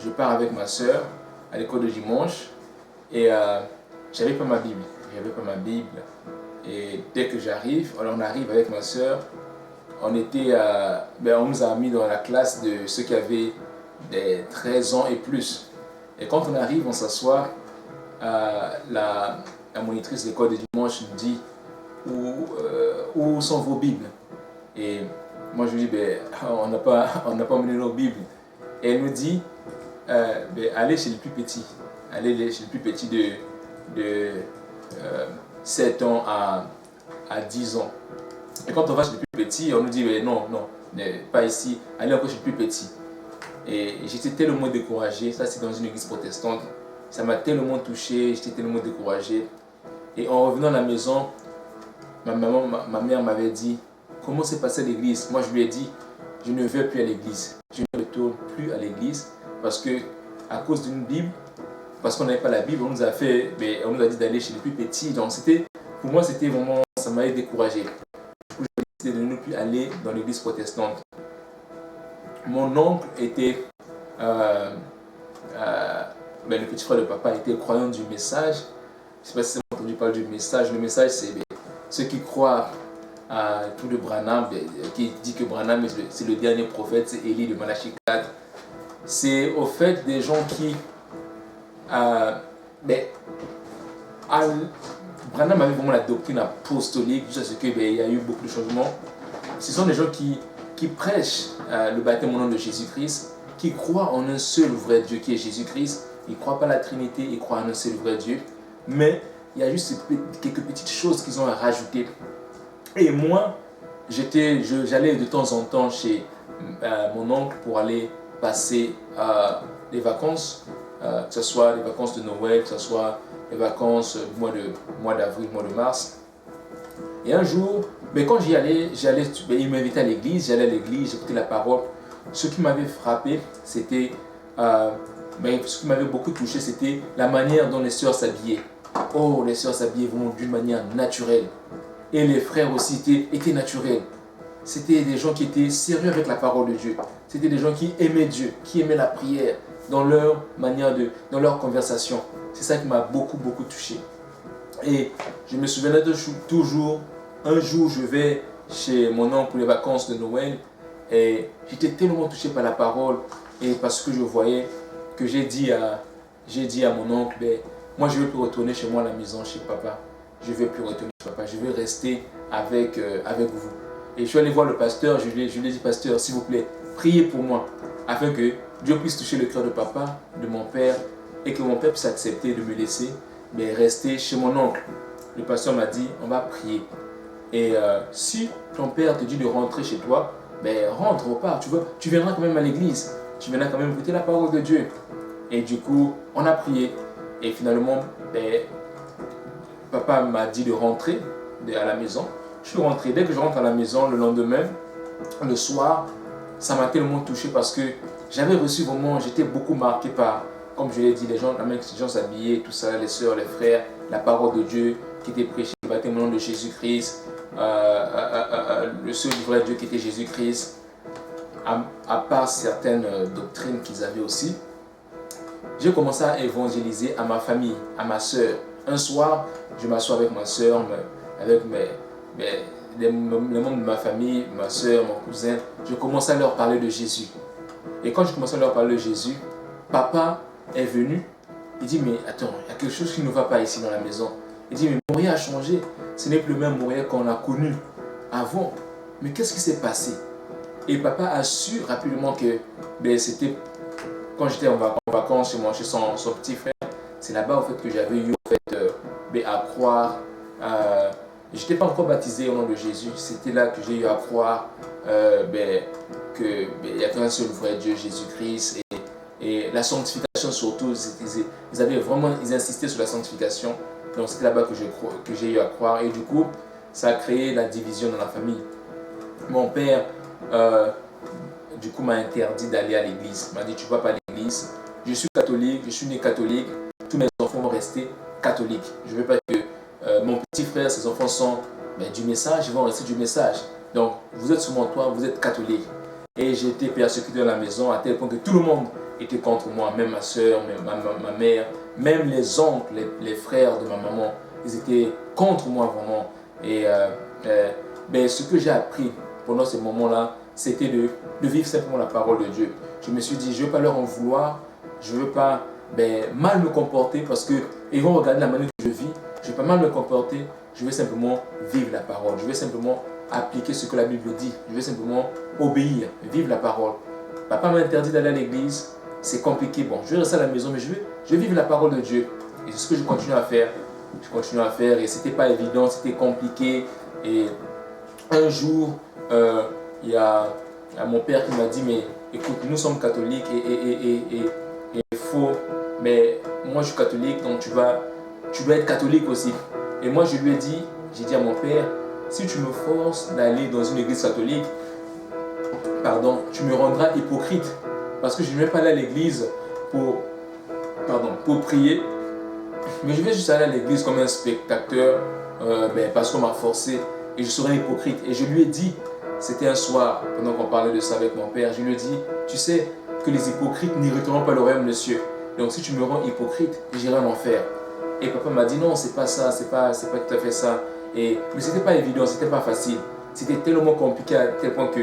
je pars avec ma soeur à l'école de dimanche et j'avais pas ma Bible. Et dès que j'arrive, on arrive avec ma soeur, on nous a mis dans la classe de ceux qui avaient des 13 ans et plus. Et quand on arrive, on s'assoit, la monitrice de l'école de dimanche nous dit où sont vos Bibles. Et moi je lui dis, on n'a pas amené nos Bibles. Et elle nous dit, allez chez le plus petit. Allez chez le plus petit de 7 ans à 10 ans. Et quand on va chez le plus petit, on nous dit, non, pas ici, allez encore chez le plus petit. Et j'étais tellement découragé, ça c'est dans une église protestante, ça m'a tellement touché, j'étais tellement découragé. Et en revenant à la maison, ma mère m'avait dit, comment s'est passé l'église? Moi je lui ai dit, je ne vais plus à l'église, je ne retourne plus à l'église parce que à cause d'une Bible, parce qu'on n'avait pas la Bible, on nous a dit d'aller chez les plus petits. Donc pour moi c'était vraiment, ça m'avait découragé. J'ai décidé de ne plus aller dans l'église protestante. Mon oncle était, le petit frère de papa était croyant du message. Je ne sais pas si vous avez entendu parler du message. Le message, c'est ceux qui croient à tout de Branham, qui dit que Branham c'est le dernier prophète, c'est Élie de Malachie 4. C'est au fait des gens qui... Branham avait vraiment la doctrine apostolique, jusqu'à ce qu'il y a eu beaucoup de changements. Ce sont des gens qui prêchent le baptême au nom de Jésus-Christ, qui croient en un seul vrai Dieu qui est Jésus-Christ. Ils ne croient pas à la Trinité, ils croient en un seul vrai Dieu. Mais il y a juste quelques petites choses qu'ils ont à rajouter. Et moi, j'allais de temps en temps chez mon oncle pour aller passer les vacances, que ce soit les vacances de Noël, que ce soit les vacances du mois d'avril, mois de mars. Et un jour, quand j'y allais, il m'invitait à l'église, j'allais à l'église, j'écoutais la parole. Ce qui m'avait frappé, c'était, ce qui m'avait beaucoup touché, c'était la manière dont les sœurs s'habillaient. Oh, les sœurs s'habillaient vraiment d'une manière naturelle. Et les frères aussi étaient naturels. C'était des gens qui étaient sérieux avec la parole de Dieu. C'était des gens qui aimaient Dieu, qui aimaient la prière dans leur manière dans leur conversation. C'est ça qui m'a beaucoup touché. Et je me souviendrai toujours, un jour je vais chez mon oncle pour les vacances de Noël et j'étais tellement touché par la parole et parce que je voyais que j'ai dit à mon oncle, moi je ne veux plus retourner chez moi à la maison, chez papa. Je ne veux plus retourner chez papa, je veux rester avec vous. Et je suis allé voir le pasteur, je lui ai dit, pasteur, s'il vous plaît, priez pour moi, afin que Dieu puisse toucher le cœur de papa, de mon père, et que mon père puisse accepter de me laisser rester chez mon oncle. Le pasteur m'a dit, on va prier. Et si ton père te dit de rentrer chez toi, rentre, repars, tu viendras quand même à l'église, tu viendras quand même écouter la parole de Dieu. Et du coup, on a prié. Et finalement, papa m'a dit de rentrer à la maison. Je suis rentré. Dès que je rentre à la maison, le lendemain, le soir, ça m'a tellement touché parce que j'avais reçu vraiment, j'étais beaucoup marqué par, comme je l'ai dit, les gens s'habillaient, tout ça, les sœurs, les frères, la parole de Dieu qui était prêchée, le baptême au nom de Jésus-Christ, le seul vrai Dieu qui était Jésus-Christ, à part certaines doctrines qu'ils avaient aussi. J'ai commencé à évangéliser à ma famille, à ma sœur. Un soir, je m'assois avec ma sœur, avec les membres de ma famille, ma soeur, mon cousin, je commençais à leur parler de Jésus. Et quand je commençais à leur parler de Jésus, papa est venu, il dit, mais attends, il y a quelque chose qui ne va pas ici dans la maison. Il dit, mais Montréal a changé, ce n'est plus le même Montréal qu'on a connu avant. Mais qu'est-ce qui s'est passé? Et papa a su rapidement que c'était quand j'étais en vacances chez son petit frère, c'est là-bas en fait, que j'avais eu en fait, à croire. Je n'étais pas encore baptisé au nom de Jésus. C'était là que j'ai eu à croire qu'il y a qu'un seul vrai Dieu, Jésus-Christ. Et la sanctification surtout, ils insistaient sur la sanctification. Donc c'était là-bas que j'ai eu à croire. Et du coup, ça a créé la division dans la famille. Mon père, du coup, m'a interdit d'aller à l'église. Il m'a dit, tu ne vas pas à l'église. Je suis catholique, je suis né catholique. Tous mes enfants vont rester catholiques. Je ne veux pas que mon petit frère, ses enfants sont du message, ils vont rester du message. Donc, vous êtes sur mon toit, vous êtes catholique. Et j'ai été persécuté dans la maison à tel point que tout le monde étaient contre moi, même ma soeur, ma mère, même les oncles, les frères de ma maman, ils étaient contre moi vraiment. Et ben, ce que j'ai appris pendant ces moments-là, c'était de vivre simplement la parole de Dieu. Je me suis dit, je ne veux pas leur en vouloir, je ne veux pas mal me comporter parce qu'ils vont regarder la manière dont je vis, je ne vais pas mal me comporter, je vais simplement vivre la parole, je vais simplement appliquer ce que la Bible dit, je vais simplement obéir, vivre la parole. Papa m'a interdit d'aller à l'église, c'est compliqué, bon, je vais rester à la maison, mais je vais vivre la parole de Dieu. Et c'est ce que je continue à faire. Je continue à faire et c'était pas évident, c'était compliqué. Et un jour, il y a mon père qui m'a dit, mais écoute, nous sommes catholiques et il faut, mais moi je suis catholique, donc tu dois être catholique aussi. Et moi je lui ai dit, j'ai dit à mon père, si tu me forces d'aller dans une église catholique, pardon, tu me rendras hypocrite. Parce que je ne vais pas aller à l'église pour prier, mais je vais juste aller à l'église comme un spectateur, parce qu'on m'a forcé et je serai hypocrite. Et je lui ai dit, c'était un soir, pendant qu'on parlait de ça avec mon père, je lui ai dit, tu sais que les hypocrites n'hériteront pas le royaume de Dieu. Donc si tu me rends hypocrite, j'irai en enfer. Et papa m'a dit, non, c'est pas ça, c'est pas tout à fait ça. Mais c'était pas évident, c'était pas facile. C'était tellement compliqué à tel point que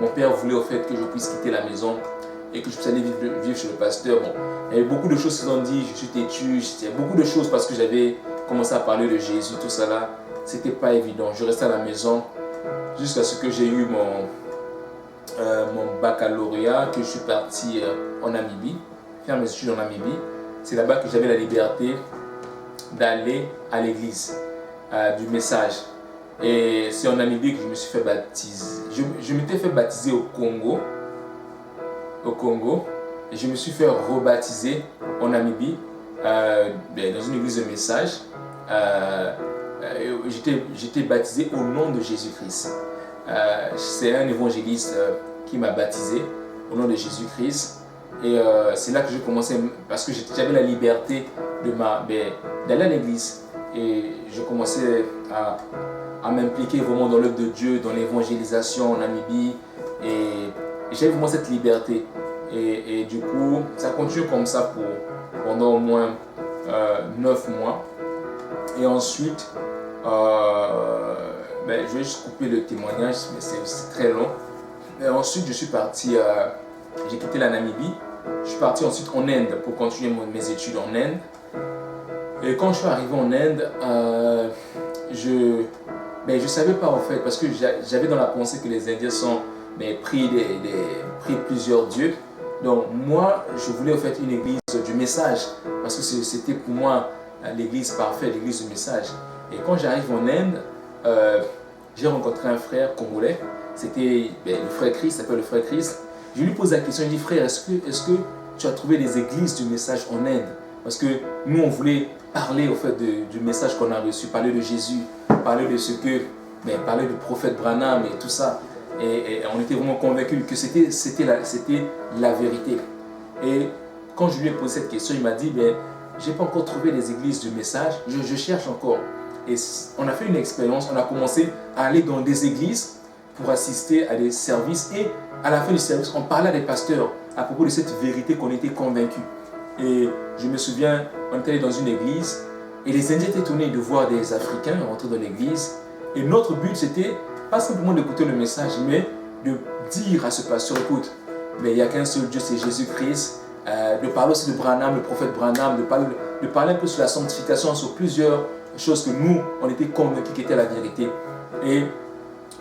mon père voulait au fait que je puisse quitter la maison et que je puisse aller vivre chez le pasteur. Bon, il y avait beaucoup de choses qui se sont dit, je suis têtu, il y a beaucoup de choses parce que j'avais commencé à parler de Jésus, tout ça là. C'était pas évident. Je restais à la maison jusqu'à ce que j'ai eu mon baccalauréat, que je suis parti en Namibie, faire mes études en Namibie. C'est là-bas que j'avais la liberté d'aller à l'église du message. Et c'est en Namibie que je me suis fait baptiser. Je m'étais fait baptiser au Congo. Et je me suis fait rebaptiser en Namibie dans une église de message. J'étais baptisé au nom de Jésus-Christ. C'est un évangéliste qui m'a baptisé au nom de Jésus-Christ. Et c'est là que j'ai commencé, parce que j'avais la liberté d'aller à l'église. Et je commençais à m'impliquer vraiment dans l'œuvre de Dieu, dans l'évangélisation en Namibie. Et j'avais vraiment cette liberté. Et du coup, ça continue comme ça pendant au moins 9 mois. Et ensuite, je vais juste couper le témoignage, mais c'est très long. Et ensuite, je suis parti, j'ai quitté la Namibie. Je suis parti ensuite en Inde pour continuer mes études en Inde. Et quand je suis arrivé en Inde, je ne savais pas en fait, parce que j'avais dans la pensée que les Indiens sont pris plusieurs dieux. Donc moi, je voulais en fait une église du message, parce que c'était pour moi l'église parfaite, l'église du message. Et quand j'arrive en Inde, j'ai rencontré un frère congolais, c'était le frère Christ, il s'appelle le frère Christ. Je lui pose la question, je lui dis, frère, est-ce que tu as trouvé des églises du message en Inde? Parce que nous, on voulait parler au fait du message qu'on a reçu, parler de Jésus, parler de parler du prophète Branham et tout ça. Et on était vraiment convaincus que c'était la vérité. Et quand je lui ai posé cette question, il m'a dit, je n'ai pas encore trouvé les églises du message, je cherche encore. Et on a fait une expérience, on a commencé à aller dans des églises pour assister à des services. Et à la fin du service, on parlait à des pasteurs à propos de cette vérité qu'on était convaincus. Et je me souviens, on était allé dans une église et les Indiens étaient étonnés de voir des Africains rentrer dans l'église. Et notre but, c'était pas simplement d'écouter le message, mais de dire à ce pasteur, écoute, il n'y a qu'un seul Dieu, c'est Jésus-Christ. De parler aussi de Branham, le prophète Branham, de parler un peu sur la sanctification, sur plusieurs choses que nous, on était convaincus qu'étaient la vérité. Et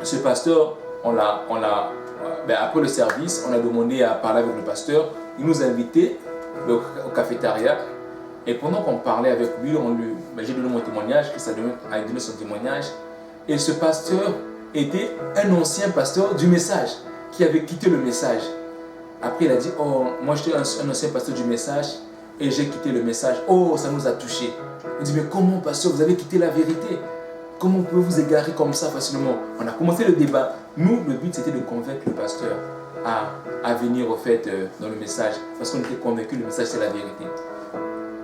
ce pasteur, après le service, on a demandé à parler avec le pasteur. Il nous a invités au cafétéria. Et pendant qu'on parlait avec lui, j'ai donné mon témoignage, Christ a donné son témoignage. Et ce pasteur était un ancien pasteur du message, qui avait quitté le message. Après, il a dit, oh, moi j'étais un ancien pasteur du message et j'ai quitté le message. Oh, ça nous a touchés. On dit, mais comment, pasteur, vous avez quitté la vérité? Comment pouvez vous égarer comme ça facilement? On a commencé le débat. Nous, le but, c'était de convaincre le pasteur à venir au fait dans le message, parce qu'on était convaincus que le message, c'est la vérité.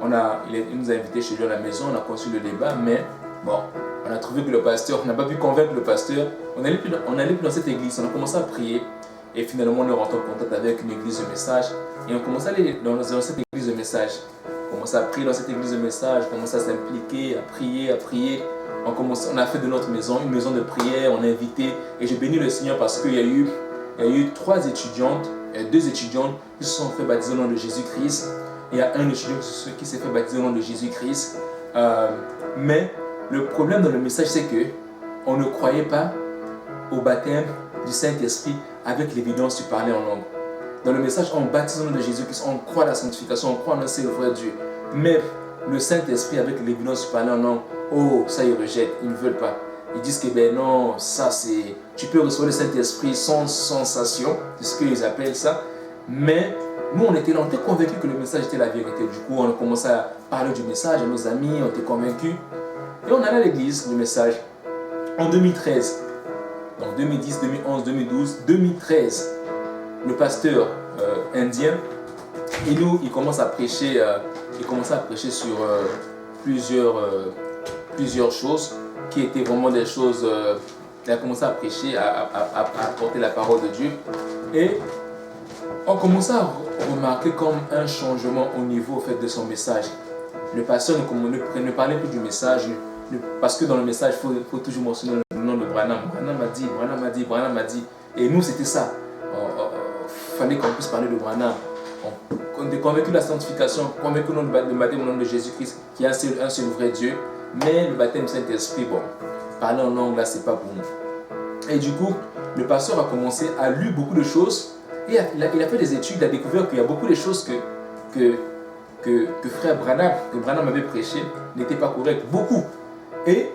Il nous a invités chez lui à la maison, on a continué le débat, mais bon, on a trouvé que le pasteur, on n'a pas pu convaincre le pasteur. On allait plus dans cette église, on a commencé à prier. Et finalement, on est rentré en contact avec une église de message. Et on commence à aller dans cette église de message. On commence à prier dans cette église de message, on commence à s'impliquer, à prier. On a fait de notre maison une maison de prière, on a invité. Et j'ai béni le Seigneur parce qu'il y a eu 3 étudiantes, 2 étudiantes qui se sont fait baptiser au nom de Jésus-Christ. Il y a un étudiant qui s'est fait baptiser au nom de Jésus-Christ. Mais le problème dans le message, c'est qu'on ne croyait pas au baptême du Saint-Esprit avec l'évidence du parler en langue. Dans le message, on baptise au nom de Jésus-Christ, on croit à la sanctification, on croit en un seul vrai Dieu. Mais le Saint-Esprit avec l'évidence du parler en langue, oh, ça ils rejettent, ils ne veulent pas. Ils disent que ben non, ça c'est... Tu peux recevoir le Saint-Esprit sans sensation, c'est ce qu'ils appellent ça. Mais nous, on était convaincus que le message était la vérité. Du coup, on a commencé à parler du message à nos amis, on était convaincus. Et on allait à l'église du message en 2013. Donc 2010, 2011, 2012, 2013. Le pasteur indien, il commence à prêcher sur plusieurs choses qui étaient vraiment des choses. Il a commencé à prêcher, à apporter la parole de Dieu. Et on commence à remarquer comme un changement au niveau fait, de son message. Le pasteur ne parlait plus du message, parce que dans le message, il faut toujours mentionner le nom de Branham. Branham a dit. Et nous, c'était ça. Il fallait qu'on puisse parler de Branham. On est convaincu de la sanctification, convaincu du baptême au nom de Jésus-Christ, qu'il y a un seul vrai Dieu. Mais le baptême du Saint-Esprit, bon, parler en langue, là, c'est pas pour nous. Et du coup, le pasteur a commencé à lire beaucoup de choses. Et il a fait des études, il a découvert qu'il y a beaucoup de choses que frère Branham avait prêché n'étaient pas correctes. Beaucoup. Et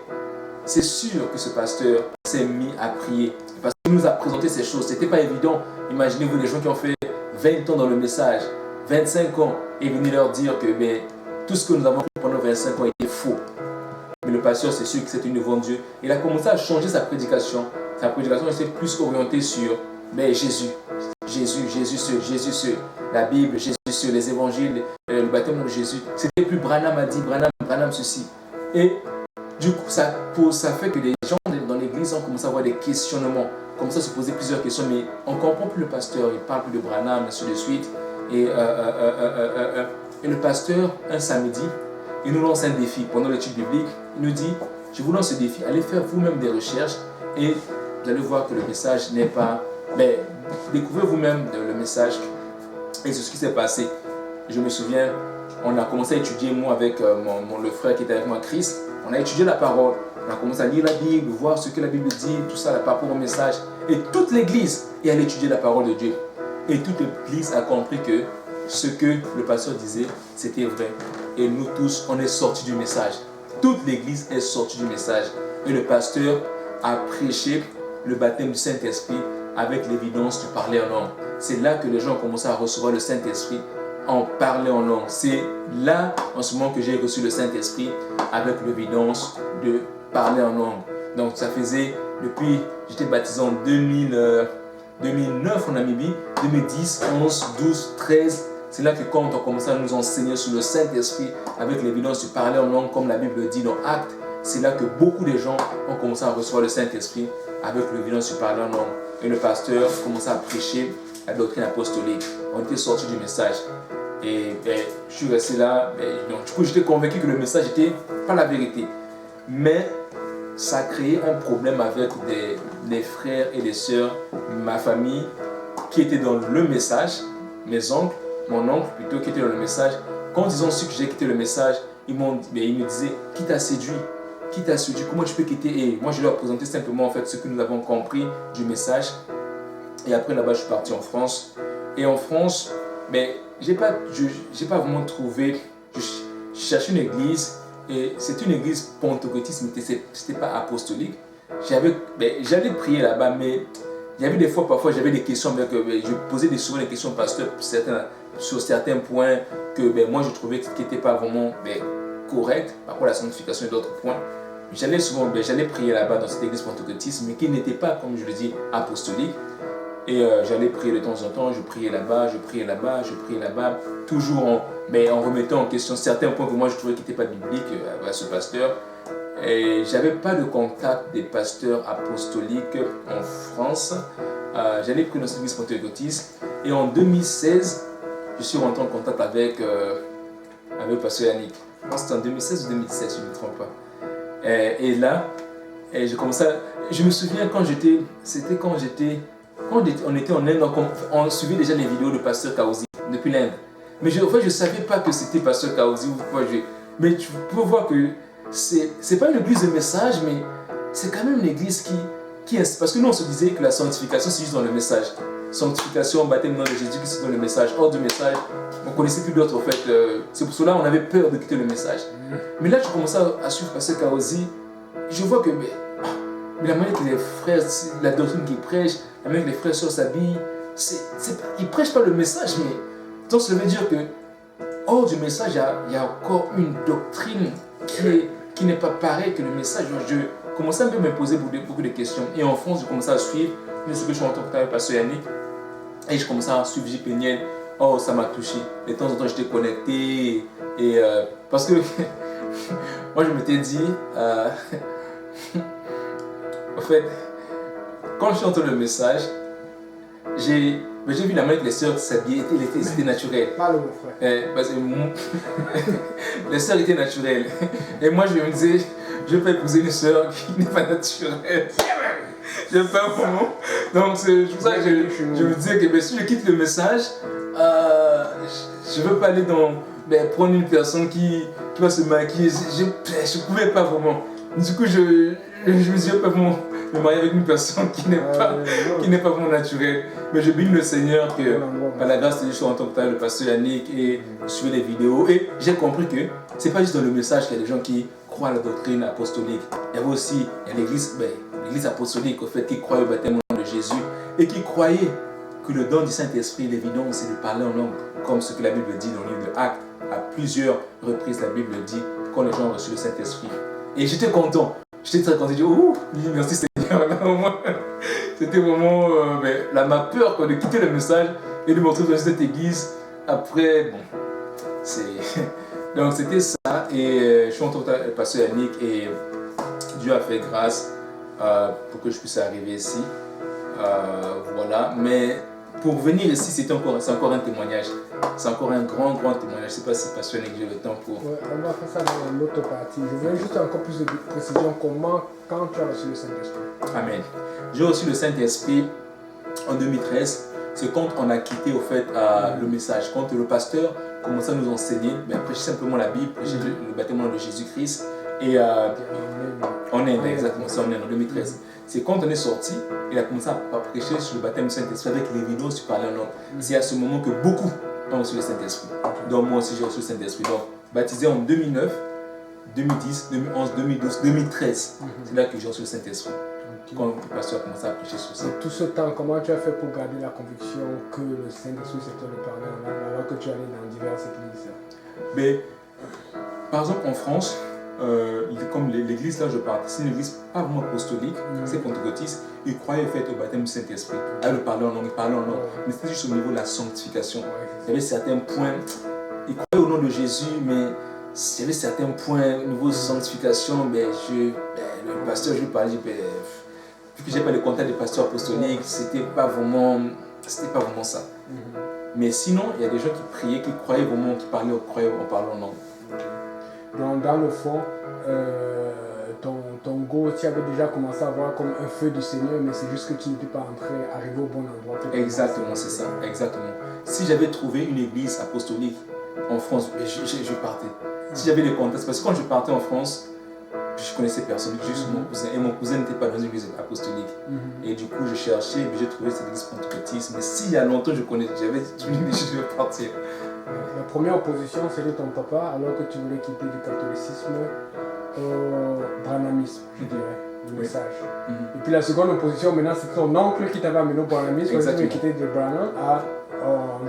c'est sûr que ce pasteur s'est mis à prier. Parce qu'il nous a présenté ces choses. Ce n'était pas évident. Imaginez-vous les gens qui ont fait 20 ans dans le message, 25 ans, et venir leur dire que tout ce que nous avons fait pendant 25 ans était faux. Mais le pasteur, c'est sûr que c'était devant Dieu. Il a commencé à changer sa prédication. Sa prédication était plus orientée sur Jésus. Jésus seul, la Bible, Jésus seul, les évangiles, le baptême de Jésus. C'était plus Branham a dit, Branham ceci. Et du coup, ça fait que les gens dans l'église ont commencé à avoir des questionnements, commencé à se poser plusieurs questions, mais on ne comprend plus le pasteur, il parle plus de Branham, ainsi de suite. Et le pasteur, un samedi, il nous lance un défi pendant l'étude biblique. Il nous dit, je vous lance ce défi, allez faire vous-même des recherches et vous allez voir que le message n'est pas... découvrez vous-même le message. Et c'est ce qui s'est passé. Je me souviens, on a commencé à étudier, moi avec le frère qui était avec moi, Chris. On a étudié la parole. On a commencé à lire la Bible, voir ce que la Bible dit, tout ça par rapport au message. Et toute l'église est allée étudier la parole de Dieu. Et toute l'église a compris que ce que le pasteur disait, c'était vrai. Et nous tous, on est sortis du message. Toute l'église est sortie du message. Et le pasteur a prêché le baptême du Saint-Esprit avec l'évidence du parler en langue. C'est là que les gens ont commencé à recevoir le Saint-Esprit en parler en langue. C'est là, en ce moment, que j'ai reçu le Saint-Esprit avec l'évidence de parler en langue. Donc, ça faisait depuis, j'étais baptisé en 2009 en Namibie, 2010, 11, 12, 13. C'est là que quand on a commencé à nous enseigner sur le Saint-Esprit avec l'évidence du parler en langue, comme la Bible dit dans Actes, c'est là que beaucoup de gens ont commencé à recevoir le Saint-Esprit avec l'évidence du parler en langue. Et le pasteur commençait à prêcher la doctrine apostolique. On était sortis du message. Et je suis resté là. Donc, du coup, j'étais convaincu que le message n'était pas la vérité. Mais ça a créé un problème avec des frères et des sœurs, ma famille, qui étaient dans le message, mes oncles, mon oncle plutôt, qui était dans le message. Quand ils ont su que j'ai quitté le message, ils me disaient, qui t'a séduit? Qui t'a séduit? Comment tu peux quitter? Et moi, je leur présentais simplement en fait ce que nous avons compris du message. Et après, là-bas, je suis parti en France. Et en France, j'ai pas vraiment trouvé... Je cherchais une église, et c'est une église pentecôtiste, mais ce n'était pas apostolique. J'allais prier là-bas, mais il y avait des fois, parfois, j'avais des questions, je posais souvent des questions au pasteur sur certains points que moi, je trouvais qui n'étaient pas vraiment corrects, par rapport à la sanctification et d'autres points. J'allais prier là-bas dans cette église pentecôtiste, mais qui n'était pas, comme je le dis, apostolique. Et j'allais prier de temps en temps, je priais là-bas, toujours en remettant en question certains points que moi je trouvais qui n'étaient pas bibliques à ce pasteur. Et j'avais pas de contact des pasteurs apostoliques en France. J'allais pris dans cette église pentecôtiste. Et en 2016, je suis rentré en contact avec le pasteur Yannick. Je pense que c'était en 2016 ou 2017, si je ne me trompe pas. Et là, j'ai commencé à... Je me souviens quand j'étais... C'était quand on était en Inde, on suivait déjà les vidéos de pasteur Kaouzi depuis l'Inde. Mais en fait, je ne savais pas que c'était pasteur Kaouzi. Mais tu peux voir que c'est pas une église de message, mais c'est quand même une église qui est... Parce que nous, on se disait que la sanctification, c'est juste dans le message. Sanctification, baptême au nom de Jésus, c'est dans le message. Hors du message, on ne connaissait plus d'autres, en fait. C'est pour cela qu'on avait peur de quitter le message. Mais là, je commençais à suivre pasteur Kaouzi. Je vois que mais la manière que les frères, la doctrine qu'ils prêchent, la manière que les frères sœurs s'habillent, ils ne prêchent pas le message, mais donc ça veut dire que hors du message, il y a encore une doctrine qui n'est pas pareille que le message. Je commençais un peu à me poser beaucoup de questions. Et en France, je commençais à suivre ce que je suis en contact avec pasteur Yannick. Et je commençais à suivre J. Péniel. Oh, ça m'a touché. De temps en temps, j'étais connecté. Parce que moi, je m'étais dit... En fait, quand je chante le message, j'ai vu la manière que les sœurs s'habillaient, c'était naturel. Parle mon frère. Parce que les sœurs étaient naturelles. Et moi, je me disais, je vais pas épouser une sœur qui n'est pas naturelle. J'aime pas vraiment. Donc, c'est pour ça que je me disais que si je quitte le message, je veux pas aller prendre une personne qui va se maquiller. Je ne pouvais pas vraiment. Du coup, je me disais, je ne peux pas vraiment me marier avec une personne qui n'est pas vraiment naturelle. Mais je bénis le Seigneur que par la grâce de Dieu, je suis en tant que tel, le pasteur Yannick, et je suivais les vidéos. Et j'ai compris que ce n'est pas juste dans le message qu'il y a des gens qui croient à la doctrine apostolique. Il y avait aussi l'église apostolique, au fait, qui croyait au baptême au nom de Jésus et qui croyait que le don du Saint-Esprit, l'évidence, c'est de parler en langue, comme ce que la Bible dit dans le livre de Actes. À plusieurs reprises, la Bible dit quand les gens ont reçu le Saint-Esprit. Et j'étais content. J'étais très content. Je dis, oh, merci Seigneur. C'était vraiment ma peur de quitter le message et de me retrouver dans cette église. Après, donc c'était ça. Et je suis en tant que pasteur Yannick et Dieu a fait grâce pour que je puisse arriver ici. Voilà. Mais pour venir ici, c'est encore un témoignage. C'est encore un grand témoignage. Je ne sais pas si pasteur Yannick, j'ai le temps pour... Ouais, on va faire ça dans l'autre partie. Je veux juste encore plus de précision. Quand tu as reçu le Saint-Esprit? Amen. J'ai reçu le Saint-Esprit en 2013. C'est quand on a quitté au fait le message. Quand le pasteur commençait à nous enseigner, prêcher simplement la Bible, prêcher le baptême de Jésus-Christ. Et en Inde, exactement, c'est en Inde, en 2013. C'est quand on est sorti, il a commencé à prêcher sur le baptême du Saint-Esprit avec les vidéos sur parler en langue. C'est à ce moment que beaucoup ont reçu le Saint-Esprit. Donc moi aussi j'ai reçu le Saint-Esprit. Donc baptisé en 2009, 2010, 2011, 2012, 2013. C'est là que j'ai reçu le Saint-Esprit. Quand le pasteur a commencé à prêcher sur ça. Et tout ce temps, comment tu as fait pour garder la conviction que le Saint-Esprit c'était de parler en langue alors que tu allais dans diverses églises? Mais, par exemple en France, comme l'église là je parle, c'est une église pas vraiment apostolique, c'est pentecôtiste. Ils croyaient en fait au baptême du Saint-Esprit. À le parler en langue, mais c'était juste au niveau de la sanctification. Il y avait certains points, ils croyaient au nom de Jésus, mais il y avait certains points au niveau de sanctification. Le pasteur, je lui parlais, vu que j'ai pas le contact des pasteurs apostoliques, c'était pas vraiment ça. Mais sinon, il y a des gens qui priaient, qui croyaient vraiment, qui parlaient en parlant en langue. Donc, dans le fond, ton go, tu avais déjà commencé à voir comme un feu du Seigneur, mais c'est juste que tu n'étais pas arrivé au bon endroit. Exactement, c'est ça, exactement. Si j'avais trouvé une église apostolique en France, je partais. Si j'avais des contacts, parce que quand je partais en France, je connaissais personne, juste mon cousin. Et mon cousin n'était pas dans une église apostolique. Et du coup, je cherchais, et j'ai trouvé cette église pentecôtiste. Mais s'il y a longtemps, j'avais tout dit, je vais partir. La première opposition, c'était ton papa, alors que tu voulais quitter du catholicisme au branhamisme, je dirais, le message. Et puis la seconde opposition, maintenant, c'est ton oncle qui t'avait amené au branhamisme, quand tu voulais quitter de Branham à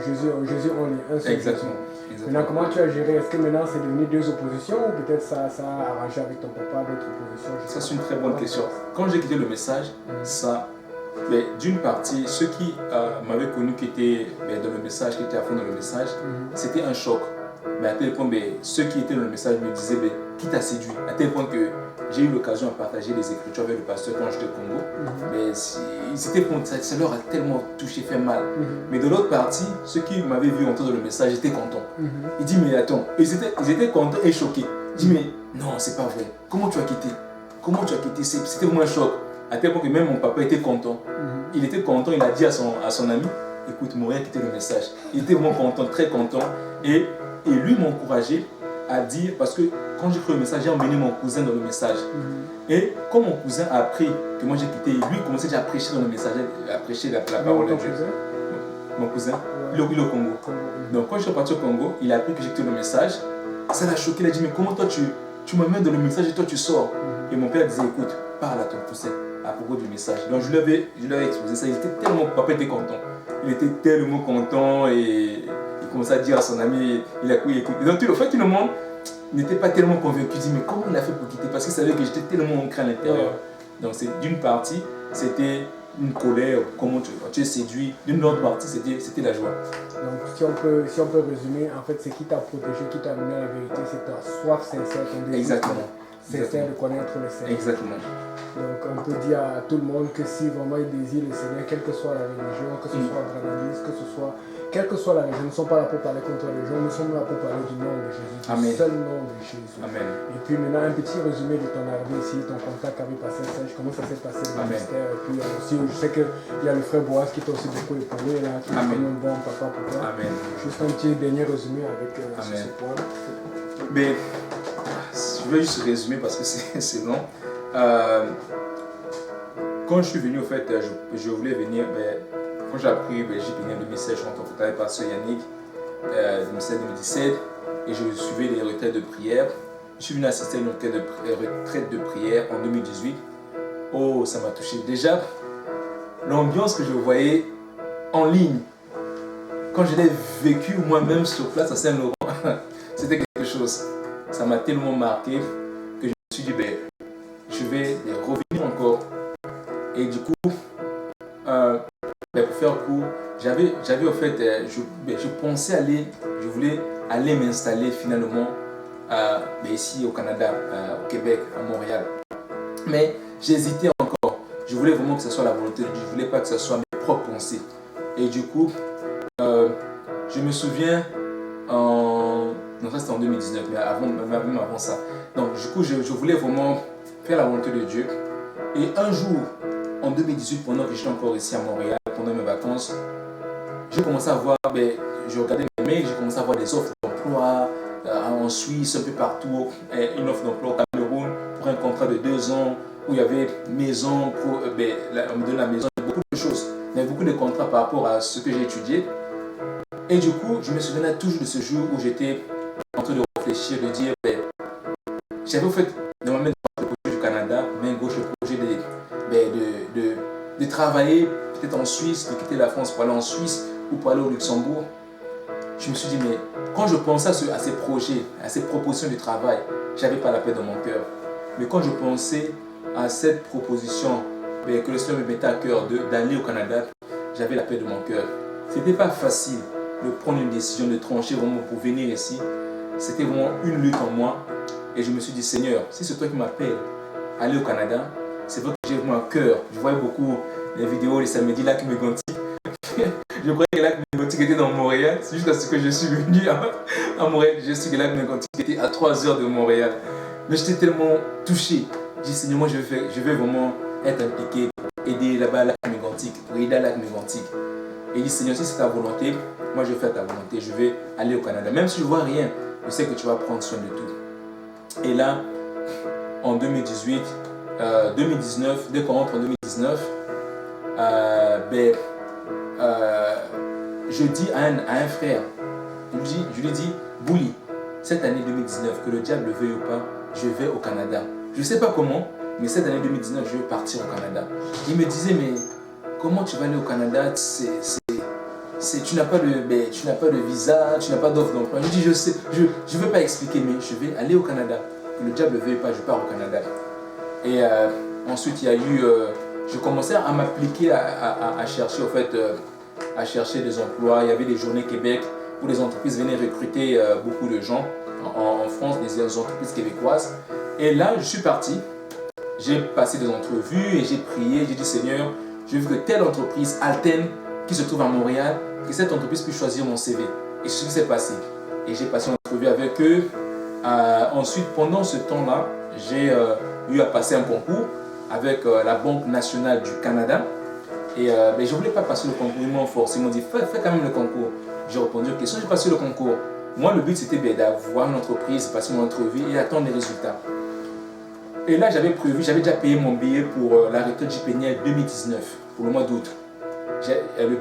Jésus on est un seul. Exactement. Maintenant, comment tu as géré? Est-ce que maintenant c'est devenu deux oppositions ou peut-être ça a arrangé avec ton papa d'autres oppositions? Ça, c'est une très bonne question. Quand j'ai quitté le message, d'une partie, ceux qui m'avaient connu qui étaient dans le message, qui étaient à fond dans le message, c'était un choc. Mais à tel point, ceux qui étaient dans le message me disaient, qui t'a séduit? À tel point que j'ai eu l'occasion de partager des écritures avec le pasteur quand j'étais au Congo. Mais ça leur a tellement touché, fait mal. Mais de l'autre partie, ceux qui m'avaient vu entendre le message étaient contents. Ils disent, mais attends, ils étaient contents et choqués. Ils disent, mais non, c'est pas vrai. Comment tu as quitté? Comment tu as quitté? C'était vraiment un choc. À tel point que même mon papa était content. Il était content, il a dit à son ami, écoute, Montréal a quitté le message. Il était vraiment content, très content. Et lui m'a encouragé à dire, parce que quand j'ai cru le message, j'ai emmené mon cousin dans le message. Et quand mon cousin a appris que moi j'ai quitté, lui commençait déjà à prêcher dans le message, à prêcher la parole de Dieu. Mon cousin, il est au Congo. Donc quand je suis parti au Congo, il a appris que j'ai quitté le message. Ça l'a choqué, il a dit, mais comment toi tu m'amènes dans le message et toi tu sors? Et mon père disait, écoute, parle à ton cousin à propos du message. Donc je lui avais exposé ça, papa était content. Il était tellement content et il commençait à dire à son ami, il a cru écouter. Donc le fait que le monde n'était pas tellement convaincu, il dit mais comment il a fait pour quitter? Parce qu'il savait que j'étais tellement ancré à l'intérieur. Donc d'une partie, c'était une colère, comment tu es séduit. D'une autre partie, c'était la joie. Donc si on peut résumer, en fait, ce qui t'a protégé, qui t'a amené à la vérité, c'est ta soif sincère, ton désir sincère de connaître le Seigneur. Exactement. Donc on peut dire à tout le monde que si vraiment il désire le Seigneur, quelle que soit la religion, que ce soit Branalis, quelle que soit la religion, nous ne sommes pas là pour parler contre les gens, nous sommes là pour parler du nom de Jésus, du seul nom de Jésus. Amen. Et puis maintenant un petit résumé de ton arrivée ici, ton contact avec Pasteur Serge, comment ça s'est passé le ministère. Et puis aussi, je sais qu'il y a le frère Boaz qui t'a aussi beaucoup épaulé, là, qui est comme un bon papa pour toi. Amen. Juste un petit dernier résumé avec ce point. Mais je vais juste résumer parce que c'est long. Quand je suis venu, au fait, je voulais venir, quand j'ai appris, j'ai venu en 2016, je suis rencontré avec Pasteur Yannick, 2016-2017, et je suivais les retraites de prière. Je suis venu assister à une retraite de prière en 2018. Oh, ça m'a touché. Déjà, l'ambiance que je voyais en ligne, quand je l'ai vécu moi-même sur place à Saint-Laurent, c'était quelque chose. Ça m'a tellement marqué que je me suis dit, je vais revenir encore. Et du coup, pour faire court, j'avais au fait, je pensais aller, je voulais aller m'installer finalement ici au Canada, au Québec, à Montréal. Mais j'hésitais encore. Je voulais vraiment que ce soit la volonté de Dieu. Je ne voulais pas que ce soit mes propres pensées. Et du coup, je me souviens, non, ça c'était en 2019, mais même avant ça. Donc du coup, je voulais vraiment faire la volonté de Dieu. Et un jour, en 2018, pendant que j'étais encore ici à Montréal, pendant mes vacances, j'ai commencé à voir, je regardais mes mails, j'ai commencé à voir des offres d'emploi en Suisse, un peu partout, une offre d'emploi au Cameroun pour un contrat de 2 ans, où il y avait maison, on me donne la maison, beaucoup de choses. Il y avait beaucoup de contrats par rapport à ce que j'ai étudié. Et du coup, je me souvenais toujours de ce jour où j'étais en train de réfléchir, de dire, j'avais au fait, normalement, le projet du Canada, main gauche, le projet de travailler peut-être en Suisse, de quitter la France pour aller en Suisse ou pour aller au Luxembourg. Je me suis dit, mais quand je pensais à ces projets, à ces propositions de travail, je n'avais pas la paix dans mon cœur. Mais quand je pensais à cette proposition que le Seigneur me mettait à cœur d'aller au Canada, j'avais la paix de mon cœur. Ce n'était pas facile de prendre une décision, de trancher vraiment pour venir ici. C'était vraiment une lutte en moi. Et je me suis dit, Seigneur, si c'est toi qui m'appelles à aller au Canada, c'est vrai que j'ai vraiment un cœur. Je voyais beaucoup les vidéos les samedis, Lac Mégantic. Je croyais que Lac Mégantic était dans Montréal. C'est jusqu'à ce que je suis venu à Montréal. Je sais que Lac Mégantic était à 3 heures de Montréal. Mais j'étais tellement touché. J'ai dit, Seigneur, moi je vais vraiment être impliqué pour aider là-bas à Lac Mégantic, pour aider à Lac Mégantic. Et il dit, Seigneur, si c'est ta volonté, moi je vais faire ta volonté. Je vais aller au Canada. Même si je ne vois rien, je sais que tu vas prendre soin de tout. Et là, en 2018, 2019, dès qu'on rentre en 2019, je dis à un frère, je lui dis, Bouli, cette année 2019, que le diable le veuille ou pas, je vais au Canada. Je ne sais pas comment, mais cette année 2019, je vais partir au Canada. Il me disait, mais comment tu vas aller au Canada? Tu n'as pas de visa, tu n'as pas d'offre d'emploi. Je dis, je sais, je ne veux pas expliquer, mais je vais aller au Canada. Que le diable ne veuille pas, je pars au Canada. Et ensuite, il y a eu, je commençais à m'appliquer à chercher, à chercher des emplois. Il y avait des journées Québec où les entreprises venaient recruter beaucoup de gens en France, des entreprises québécoises. Et là, je suis parti, j'ai passé des entrevues et j'ai prié, j'ai dit Seigneur, je veux que telle entreprise, Alten, qui se trouve à Montréal, que cette entreprise puisse choisir mon CV. Et c'est ce qui s'est passé. Et j'ai passé une entrevue avec eux. Ensuite, pendant ce temps-là, j'ai eu à passer un concours avec la Banque nationale du Canada. Et je ne voulais pas passer le concours, ils m'ont forcé, ils m'ont dit fais quand même le concours. J'ai répondu aux questions, j'ai passé le concours. Moi, le but c'était d'avoir une entreprise, passer mon entrevue et attendre les résultats. Et là, j'avais déjà payé mon billet pour la retraite JPNL 2019, pour le mois d'août. J'avais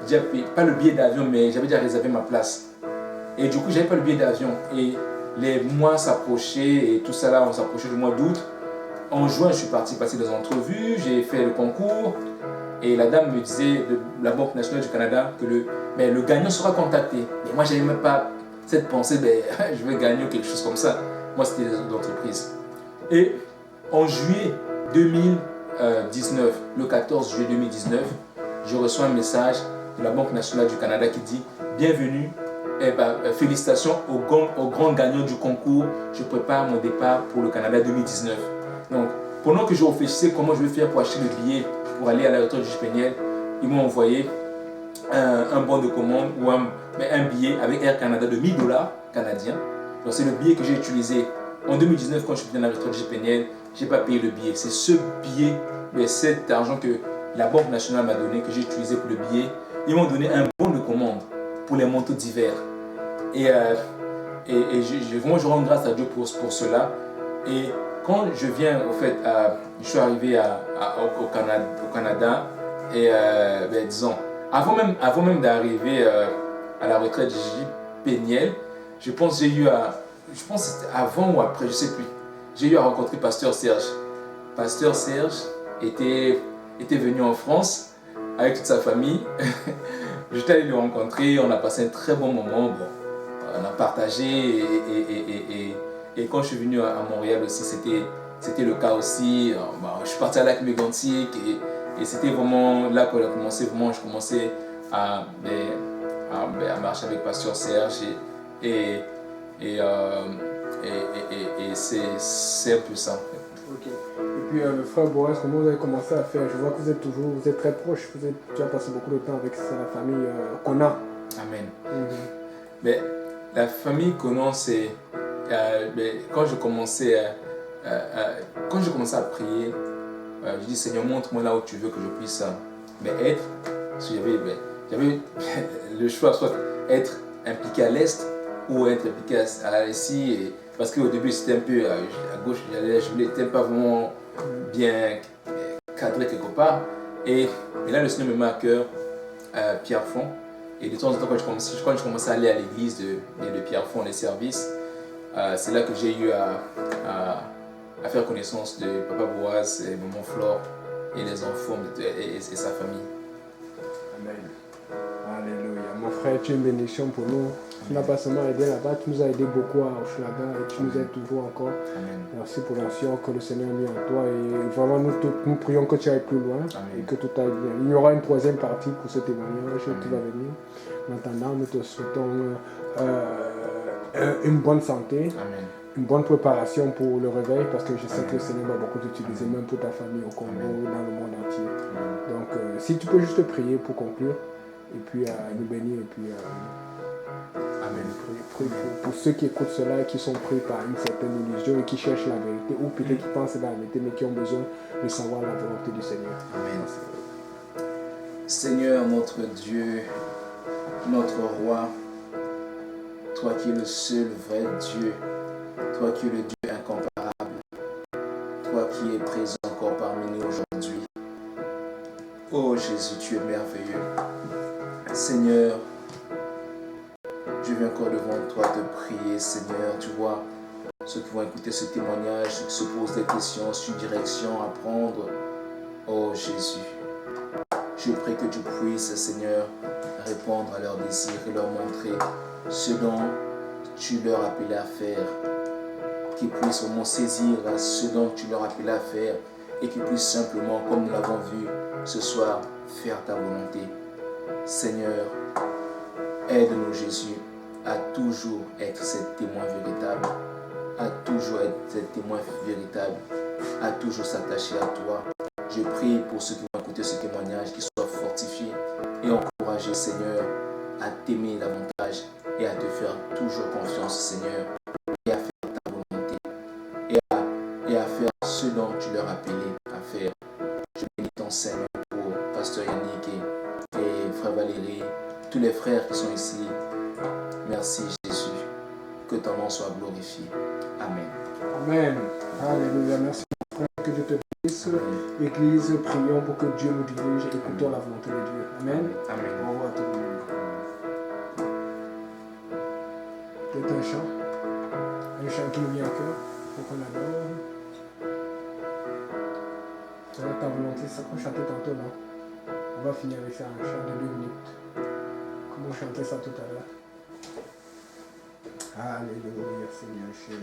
déjà payé, pas le billet d'avion, mais j'avais déjà réservé ma place. Et du coup, j'avais pas le billet d'avion. Et les mois s'approchaient et tout ça là, on s'approchait du mois d'août. En juin, je suis parti passer des entrevues, j'ai fait le concours. Et la dame me disait, de la Banque nationale du Canada, que le gagnant sera contacté. Mais moi, je n'avais même pas cette pensée, je vais gagner quelque chose comme ça. Moi, c'était des entreprises. Et en juillet 2019, le 14 juillet 2019, je reçois un message de la Banque nationale du Canada qui dit « Bienvenue, félicitations au grand gagnant du concours, je prépare mon départ pour le Canada 2019. » Donc, pendant que je réfléchissais comment je vais faire pour acheter le billet pour aller à la retraite du JPNL, ils m'ont envoyé un bon de commande ou un billet avec Air Canada de 1000 $ canadiens. Donc, c'est le billet que j'ai utilisé en 2019 quand je suis venu à la retraite du JPNL. Je n'ai pas payé le billet. C'est ce billet, cet argent que la Banque nationale m'a donné, que j'ai utilisé pour le billet. Ils m'ont donné un bon de commande pour les manteaux d'hiver. Et vraiment, je rends grâce à Dieu pour cela. Et quand je viens, au fait, je suis arrivé au Canada, et disons, avant même d'arriver à la retraite du JPNL, je pense que c'était avant ou après, je ne sais plus, j'ai eu à rencontrer Pasteur Serge. Pasteur Serge était venu en France avec toute sa famille. J'étais allé le rencontrer, on a passé un très bon moment. Bon, on a partagé et quand je suis venu à Montréal aussi, c'était le cas aussi. Je suis parti à Lac Mégantic et c'était vraiment là qu'on a commencé. Vraiment, je commençais à marcher avec Pasteur Serge et c'est un peu ça en fait. Ok. Et puis frère Boaz, comment vous avez commencé à faire? Je vois que vous êtes très proche, tu as passé beaucoup de temps avec la famille Conan. Amen. Mais la famille Conan, c'est quand je commençais à prier, je dis Seigneur, montre-moi là où tu veux que je puisse être. Parce que j'avais le choix, soit être impliqué à l'est ou être impliqué à l'est. Parce qu'au début c'était un peu à gauche, je n'étais pas vraiment bien cadré quelque part. Et là le Seigneur me met à cœur Pierrefonds. Et de temps en temps, quand je commençais à aller à l'église de Pierrefonds, les services, c'est là que j'ai eu à faire connaissance de Papa Boaz et Maman Flore et les enfants et sa famille. Amen. Alléluia. Mon frère, tu es une bénédiction pour nous. Tu n'as pas seulement aidé là-bas, tu nous as aidé beaucoup à Hochelaga et tu nous aides toujours encore. Amen. Merci pour l'action que le Seigneur a mis en toi et vraiment nous prions que tu ailles plus loin. Amen. Et que tout aille bien. Il y aura une troisième partie pour ce témoignage qui va venir. En attendant, nous te souhaitons une bonne santé. Amen. Une bonne préparation pour le réveil parce que je sais que le Seigneur va beaucoup t'utiliser même pour ta famille au Congo, dans le monde entier. Donc si tu peux juste prier pour conclure et puis nous bénir et puis Amen. Prie pour ceux qui écoutent cela et qui sont pris par une certaine illusion et qui cherchent la vérité ou peut-être qui pensent à la vérité mais qui ont besoin de savoir la volonté du Seigneur. Amen. Seigneur, notre Dieu, notre Roi, toi qui es le seul vrai Dieu, toi qui es le Dieu incomparable, toi qui es présent encore parmi nous aujourd'hui. Oh Jésus, tu es merveilleux. Seigneur, je viens encore devant toi te prier, Seigneur. Tu vois, ceux qui vont écouter ce témoignage, ceux qui se posent des questions, sur une direction à prendre. Oh Jésus, je prie que tu puisses, Seigneur, répondre à leurs désirs et leur montrer ce dont tu leur as appelé à faire. Qu'ils puissent vraiment saisir ce dont tu leur as appelé à faire et qu'ils puissent simplement, comme nous l'avons vu ce soir, faire ta volonté. Seigneur, Aide-nous, Jésus, à toujours être cet témoin véritable, à toujours être cet témoin véritable, à toujours s'attacher à toi. Je prie pour ceux qui vont écouter ce témoignage, qu'ils soient fortifiés et encouragés, Seigneur, à t'aimer davantage et à te faire toujours confiance, Seigneur, et à faire ta volonté, et à faire ce dont tu leur as appelé à faire. Je bénis ton Seigneur pour Pasteur Yannick et Frère Valérie, tous les frères qui sont ici. Merci Jésus, que ton nom soit glorifié. Amen. Amen. Alléluia. Merci frère, que Dieu te bénisse. Église, prions pour que Dieu nous dirige et écoutons la volonté de Dieu. Amen. Amen. Au revoir à tout le monde. Peut-être un chant qui nous vient à cœur, pour qu'on adore. C'est ta volonté, ça qu'on chantait tantôt, non? On va finir avec ça, un chant de 2 minutes. Comme on chantait ça tout à l'heure. Alléluia, Seigneur Jésus.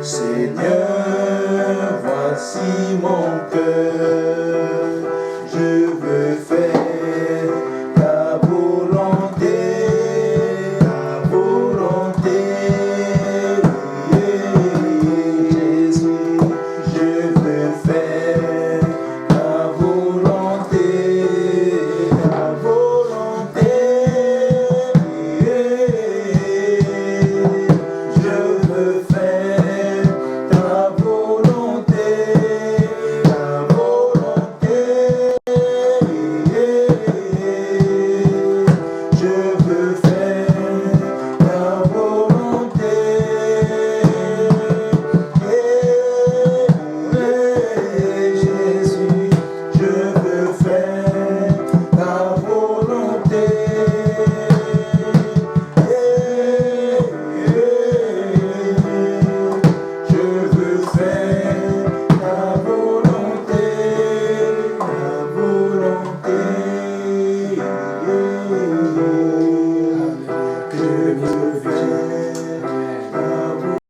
Seigneur, voici mon